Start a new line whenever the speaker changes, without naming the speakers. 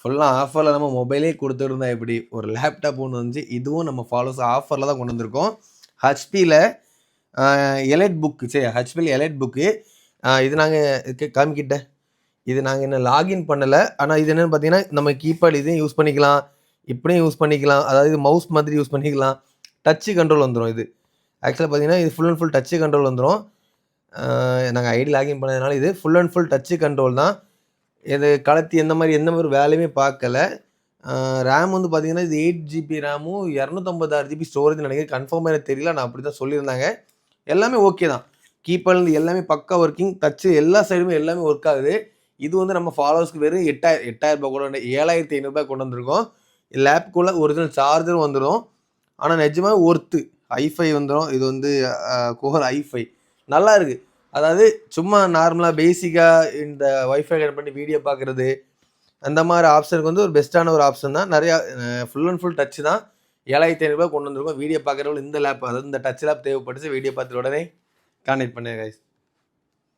ஃபுல்லாக ஆஃபரில் நம்ம மொபைலே கொடுத்துருந்தா எப்படி ஒரு லேப்டாப் ஒன்று வந்துச்சு. இதுவும் நம்ம ஃபாலோஸ் ஆஃபரில் தான் கொண்டு வந்திருக்கோம். ஹச்பியில் எலைட் புக்கு சரி ஹச்பியில் எலைட் புக்கு இது நாங்கள் காமிக்கிட்ட இது நாங்கள் இன்னும் லாகின் பண்ணலை. ஆனால் இது என்னென்னு பார்த்தீங்கன்னா நம்ம கீபேட் இதையும் யூஸ் பண்ணிக்கலாம், இப்படியும் யூஸ் பண்ணிக்கலாம். அதாவது மவுஸ் மாதிரி யூஸ் பண்ணிக்கலாம். டச்சு கண்ட்ரோல் வந்துடும். இது ஆக்சுவலாக பார்த்தீங்கன்னா இது full and full touch control வந்துடும். நாங்கள் ஐடி லாகின் பண்ணதுனால இது full and full touch control தான். இது கலத்தி எந்த மாதிரி வேலையுமே பார்க்கல. ரேம் வந்து பார்த்தீங்கன்னா இது 8GB ரேமும் 256GB ஸ்டோரேஜ் நினைக்கிறேன். கன்ஃபார்மாக எனக்கு தெரியல. நான் அப்படி தான் சொல்லியிருந்தாங்க. எல்லாமே ஓகே தான். கீபேட்லேருந்து எல்லாமே பக்கா ஒர்க்கிங். டச்சு எல்லா சைடுமே எல்லாமே ஒர்க் ஆகுது. இது வந்து நம்ம ஃபாலோவர்ஸ்க்கு வெறும் 8,000 கூட 7,500 கொண்டு வந்திருக்கோம். லேப்குள்ளே ஒரிஜினல் சார்ஜரும் வந்துடும். ஆனால் நிஜமாக ஒர்த்து i5 வந்துடும். இது வந்து கோர் i5 நல்லா இருக்குது. அதாவது சும்மா நார்மலாக பேசிக்காக இந்த வைஃபை கனெக்ட் பண்ணி வீடியோ பார்க்குறது அந்த மாதிரி ஆப்ஷனுக்கு வந்து ஒரு பெஸ்ட்டான ஒரு ஆப்ஷன் தான். நிறையா ஃபுல் அண்ட் ஃபுல் டச்சு தான். 7,500 கொண்டு வந்திருக்கோம். வீடியோ பார்க்குறவங்க இந்த லேப் அதாவது இந்த டச் லேப் தேவைப்பட்டுச்சு. வீடியோ பார்த்துட்டு உடனே கான்டெக்ட் பண்ணுங்க கைஸ்.